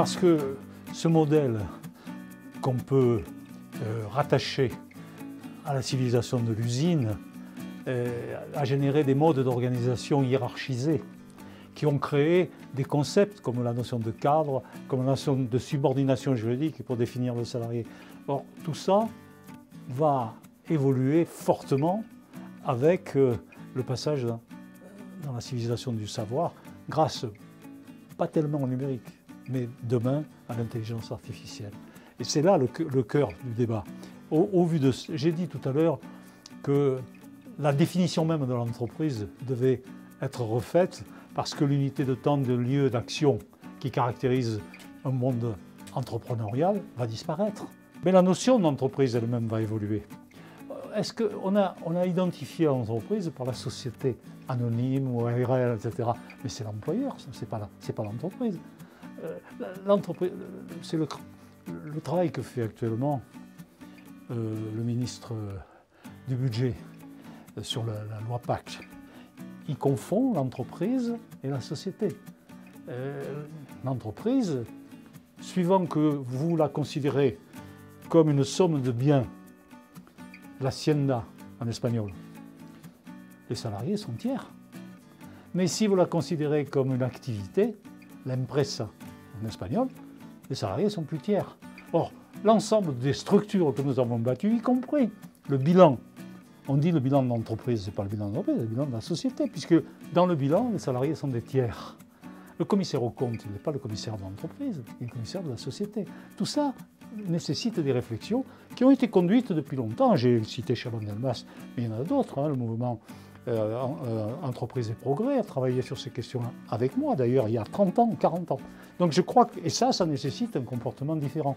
Parce que ce modèle qu'on peut rattacher à la civilisation de l'usine a généré des modes d'organisation hiérarchisés qui ont créé des concepts comme la notion de cadre, comme la notion de subordination juridique pour définir le salarié. Or, tout ça va évoluer fortement avec le passage dans la civilisation du savoir, grâce pas tellement au numérique, mais demain à l'intelligence artificielle. Et c'est là le cœur du débat. Au vu de, j'ai dit tout à l'heure que la définition même de l'entreprise devait être refaite parce que l'unité de temps, de lieu, d'action qui caractérise un monde entrepreneurial va disparaître. Mais la notion d'entreprise elle-même va évoluer. Est-ce qu'on a identifié l'entreprise par la société anonyme ou ARL, etc. Mais c'est l'employeur, c'est pas l'entreprise. L'entreprise, c'est le travail que fait actuellement le ministre du Budget sur la loi Pacte. Il confond l'entreprise et la société. L'entreprise, suivant que vous la considérez comme une somme de biens, l'hacienda en espagnol, les salariés sont tiers. Mais si vous la considérez comme une activité, l'empresa en espagnol, les salariés sont plus tiers. Or, l'ensemble des structures que nous avons battues, y compris le bilan, on dit le bilan de l'entreprise, ce n'est pas le bilan de l'entreprise, c'est le bilan de la société, puisque dans le bilan, les salariés sont des tiers. Le commissaire aux comptes, il n'est pas le commissaire de l'entreprise, il est le commissaire de la société. Tout ça nécessite des réflexions qui ont été conduites depuis longtemps. J'ai cité Chaban-Delmas, mais il y en a d'autres. Le mouvement Entreprise et Progrès a travaillé sur ces questions-là avec moi, d'ailleurs, il y a 30 ans, 40 ans. Donc je crois que, et ça nécessite un comportement différent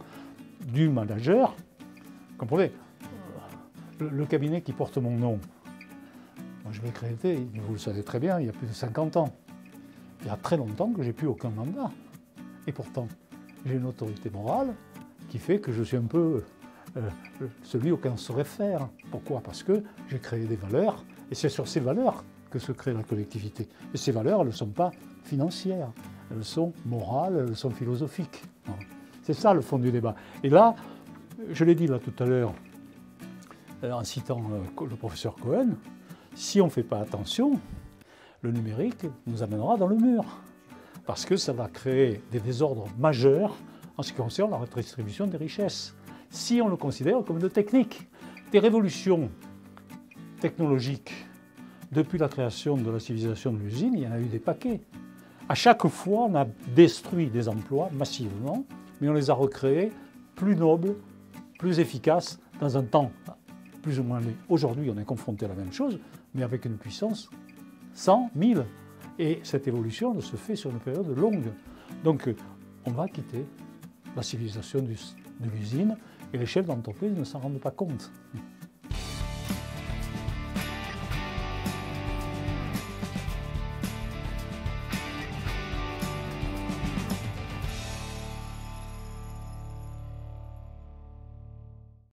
du manager. Vous comprenez, le cabinet qui porte mon nom, moi je l'ai créé, vous le savez très bien, il y a plus de 50 ans. Il y a très longtemps que je n'ai plus aucun mandat. Et pourtant, j'ai une autorité morale qui fait que je suis un peu celui auquel on se réfère. Pourquoi? Parce que j'ai créé des valeurs, et c'est sur ces valeurs que se crée la collectivité. Et ces valeurs, elles ne sont pas financières, elles sont morales, elles sont philosophiques. C'est ça le fond du débat. Et là, je l'ai dit là tout à l'heure, en citant le professeur Cohen, si on ne fait pas attention, le numérique nous amènera dans le mur. Parce que ça va créer des désordres majeurs en ce qui concerne la redistribution des richesses. Si on le considère comme une technique, des révolutions technologiques, depuis la création de la civilisation de l'usine, il y en a eu des paquets. À chaque fois, on a détruit des emplois massivement, mais on les a recréés plus nobles, plus efficaces, dans un temps plus ou moins long. Aujourd'hui, on est confronté à la même chose, mais avec une puissance 100, 1000. Et cette évolution ne se fait sur une période longue. Donc, on va quitter la civilisation de l'usine et les chefs d'entreprise ne s'en rendent pas compte.